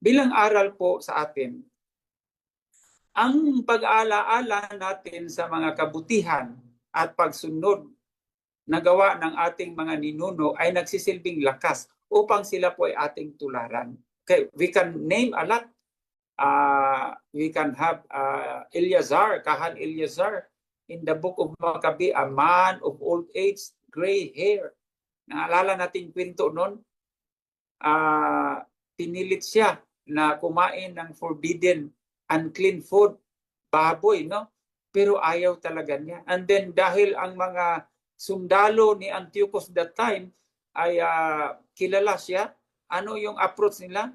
bilang aral po sa atin, ang pag-aalaala natin sa mga kabutihan at pagsunod na gawa ng ating mga ninuno ay nagsisilbing lakas upang sila po ay ating tularan. Okay, we can name a lot. We can have Eleazar, Kahan Eleazar, in the book of Maccabees, a man of old age, gray hair. Naalala natin kwento noon, pinilit siya na kumain ng forbidden, unclean food, baboy, no? Pero ayaw talaga niya. And then dahil ang mga sundalo ni Antiochus that time ay kilala siya, ano yung approach nila?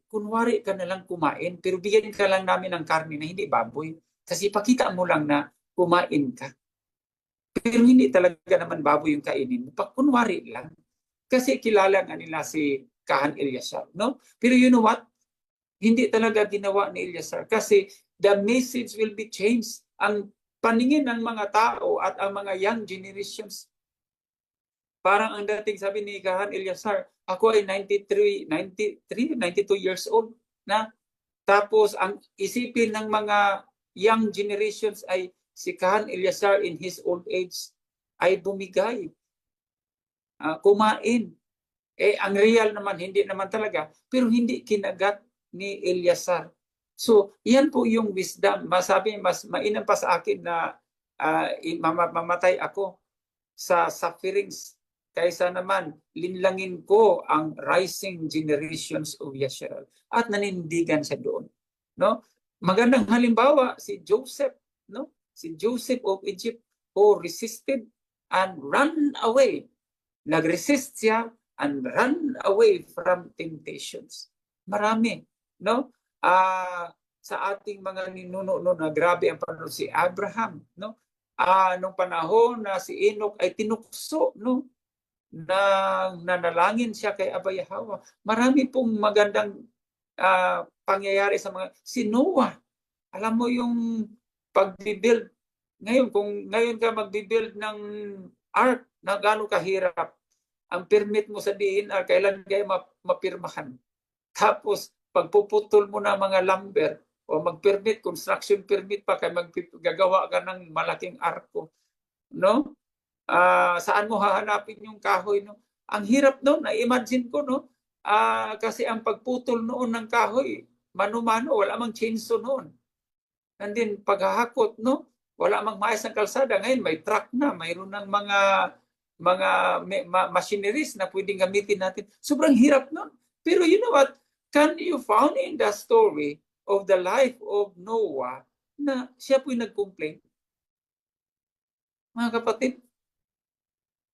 Kunwari ka na lang kumain, pero bigyan ka lang namin ng karne na hindi baboy. Kasi pakita mo lang na kumain ka. Pero hindi talaga naman baboy yung kainin mo. Kunwari lang. Kasi kilala nga nila si Kahan Eleazar, no? Pero you know what? Hindi talaga ginawa ni Eleazar kasi the message will be changed. Ang paningin ng mga tao at ang mga young generations, parang ang dating sabi ni Kahan Eleazar, ako ay 92 years old na. Tapos ang isipin ng mga young generations ay si Kahan Eleazar in his old age ay bumigay, kumain. Ang real naman, hindi naman talaga. Pero hindi kinagat ni Eleazar. So, yan po yung wisdom. Masabi, mas mainam pa sa akin na mamatay ako sa sufferings kaysa naman linlangin ko ang rising generations of Israel. At nanindigan siya doon. No? Magandang halimbawa, si Joseph. No? Si Joseph of Egypt who resisted and ran away. Nag-resist siya and run away from temptations. Marami, no? Sa ating mga ninuno na grabe ang panahon si Abraham, no? Nung panahon na si Enoch ay tinukso, no? Nanalangin siya kay Abba Yahweh. Marami pong magandang pangyayari sa mga si Noah. Alam mo yung pag-build ngayon, kung ngayon ka mag-build ng ark, na gaano kahirap. Ang permit mo sa DNR, kailan kayo mapirmahan. Tapos, pagpuputol mo na mga lumber o mag-permit, construction permit pa, kaya maggagawa ka ng malaking arko. No? Saan mo hahanapin yung kahoy? No? Ang hirap noon, na-imagine ko, no? Kasi ang pagputol noon ng kahoy, mano-mano, wala mang chainsaw noon. And then, paghahakot, no? Wala mang maayos ng kalsada. Ngayon, may truck na, mayroon ng mga machineries na pwedeng gamitin natin. Sobrang hirap nun. Pero you know what? Can you found in the story of the life of Noah na siya po'y nag-complain? Mga kapatid,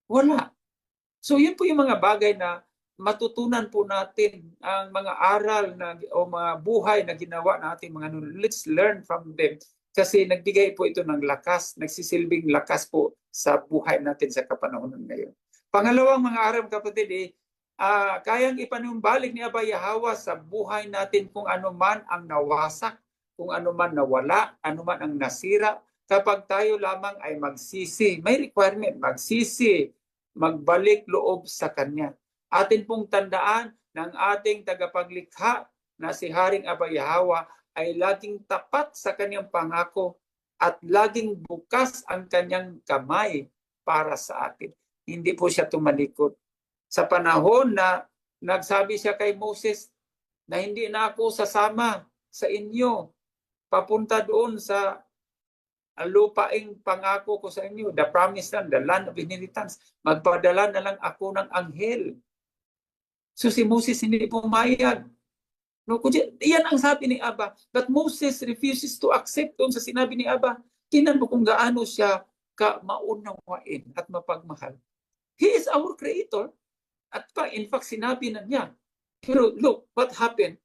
wala. So yun po yung mga bagay na matutunan po natin, ang mga aral na, o mga buhay na ginawa natin mga nuno. Let's learn from them. Kasi nagbigay po ito ng lakas, nagsisilbing lakas po sa buhay natin sa kapanahonan ngayon. Pangalawang mga aral, kapatid, kayang ipanumbalik ni Abba Yahweh sa buhay natin kung ano man ang nawasak, kung ano man nawala, ano man ang nasira, kapag tayo lamang ay magsisi. May requirement, magsisi, magbalik loob sa Kanya. Atin pong tandaan ng ating tagapaglikha na si Haring Abba Yahweh ay laging tapat sa kanyang pangako at laging bukas ang kanyang kamay para sa atin. Hindi po siya tumalikod. Sa panahon na nagsabi siya kay Moses na hindi na ako sasama sa inyo, papunta doon sa lupaing pangako ko sa inyo, the promised land, the land of inheritance, magpadala na lang ako ng anghel. So si Moses hindi pumayag. No, yan ang sabi ni Abba. But Moses refuses to accept doon sa sinabi ni Abba. Tingnan mo kung gaano siya maunawain at mapagmahal. He is our creator. At in fact, sinabi na niya. Pero look, what happened?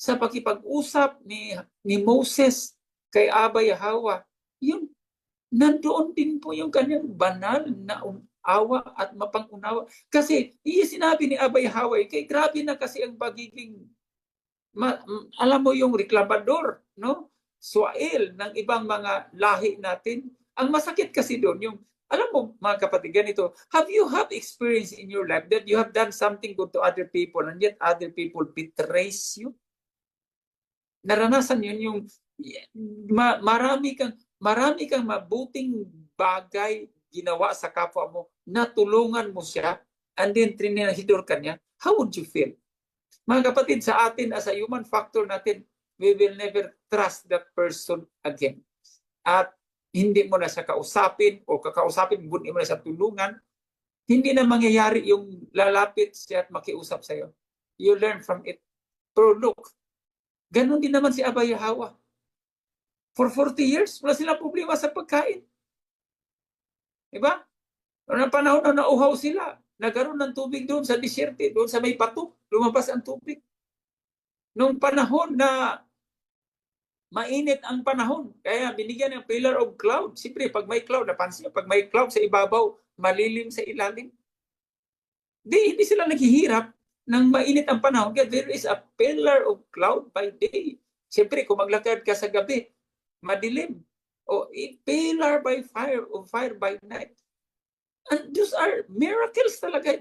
Sa pakipag-usap ni Moses kay Abba Yahweh, yun, nandoon din po yung kanyang banal na awa at mapangunawa. Kasi sinabi ni Abba Yahweh, kay grabe na kasi ang pagiging alam mo yung reklamador, no? Suail ng ibang mga lahi natin. Ang masakit kasi doon, yung Alam mo, mga kapatid, ganito, have you have experience in your life that you have done something good to other people and yet other people betrays you? Naranasan yun yung marami kang mabuting bagay ginawa sa kapwa mo, natulungan mo siya, and then trinahidor ka niya, how would you feel? Mga kapatid, sa atin as a human factor natin, we will never trust that person again. At hindi mo na siya kausapin o kakausapin, hindi mo na siya tulungan, hindi na mangyayari yung lalapit siya at makiusap sa'yo. You learn from it. Pero look, ganon din naman si Abay Hawa. For 40 years, wala silang problema sa pagkain. Diba? Noong panahon na nauhaw sila, nagkaroon ng tubig doon sa disyerte, doon sa may bato, lumabas ang tubig. Noong panahon na mainit ang panahon, kaya binigyan ng pillar of cloud. Siyempre, pag may cloud, napansin nyo, pag may cloud sa ibabaw, malilim sa ilalim. Hindi sila naghihirap ng mainit ang panahon, kaya there is a pillar of cloud by day. Siyempre, kung maglakad ka sa gabi, madilim. O pillar by fire, o fire by night. And those are miracles talaga.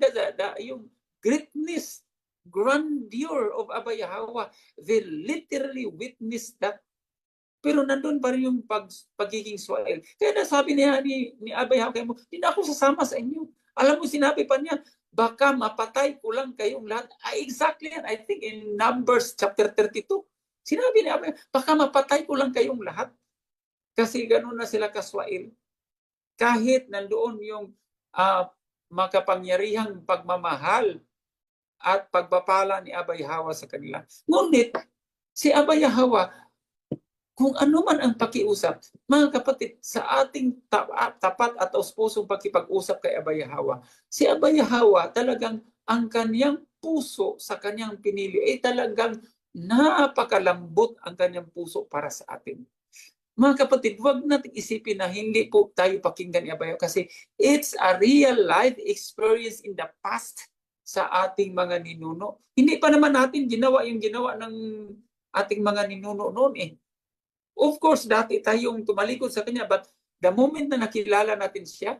Yung greatness, grandeur of Abay Hawa, they literally witnessed that. Pero nandun pa rin yung pagiging Israel. Kaya nasabi niya ni Abay Hawa, hindi na ako sasama sa inyo. Alam mo, sinabi pa niya, baka mapatay ko lang kayong lahat. Exactly yan. I think in Numbers chapter 32, sinabi niya, baka mapatay ko lang kayong lahat. Kasi gano'n na sila kaswail. Kahit nandoon yung makapangyarihang pagmamahal at pagpapala ni Abay Hawa sa kanila. Ngunit, si Abay Hawa, kung ano man ang pakiusap, mga kapatid, sa ating tapat at auspusong pakipag-usap kay Abay Hawa, si Abay Hawa talagang ang kanyang puso sa kanyang pinili ay talagang napakalambot ang kanyang puso para sa atin. Mga kapatid, huwag natin isipin na hindi po tayo pakinggan ni Abay Hawa kasi it's a real life experience in the past sa ating mga ninuno. Hindi pa naman natin ginawa yung ginawa ng ating mga ninuno noon eh. Of course, dati tayong tumalikod sa kanya, but the moment na nakilala natin siya,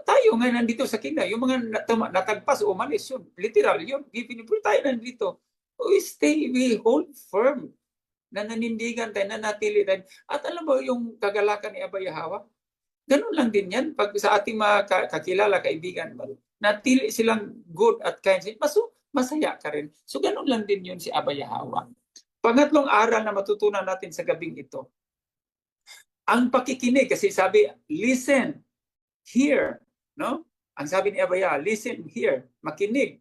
tayo nga nandito sa kanya, yung mga natagpas o umalis, yun, literal, yun, ginipul tayo nandito. We hold firm na nanindigan tayo, na natili tayo. At alam mo yung kagalakan ni Abay Hawa? Ganun lang din yan. Pag sa ating mga kakilala, kaibigan, natili silang good at kind, masaya ka rin. So ganun lang din yun si Abay Hawa. Pangatlong aral na matutunan natin sa gabing ito, ang pakikinig, kasi sabi, listen, hear, no? Ang sabi ni Abay Hawa, listen, hear, makinig,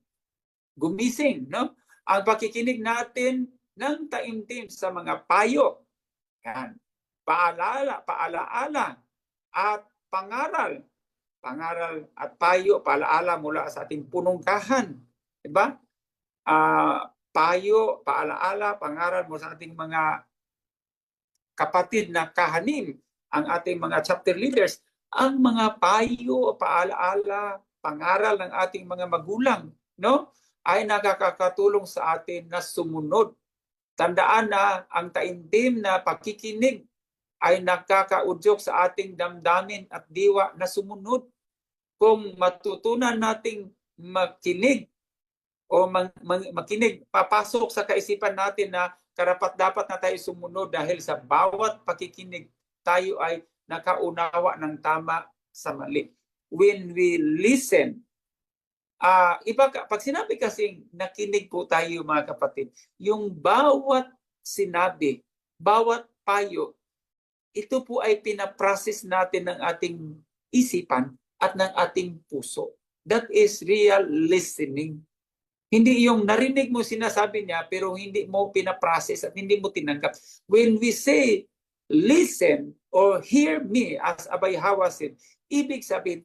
gumising, no? Ang pakikinig natin ng taimtim sa mga payo, yan, paalaala, at pangaral at payo, paalaala mula sa ating punungkahan, diba? Payo, paalaala, pangaral mo sa ating mga kapatid na kahanim, ang ating mga chapter leaders, ang mga payo, paalaala, pangaral ng ating mga magulang, no, ay nakakatulong sa atin na sumunod. Tandaan na ang taimtim na pakikinig ay nakakaudyok sa ating damdamin at diwa na sumunod. Kung matutunan nating makinig, o makinig, papasok sa kaisipan natin na karapat-dapat na tayo sumunod dahil sa bawat pakikinig tayo ay nakaunawa ng tama sa mali. When we listen, pag sinabi kasing nakinig po tayo mga kapatid, yung bawat sinabi, bawat payo, ito po ay pinaprocess natin ng ating isipan at ng ating puso. That is real listening. Hindi yung narinig mo sinasabi niya pero hindi mo pinaprocess at hindi mo tinanggap. When we say, listen or hear me, as Abay Hawa said, ibig sabihin,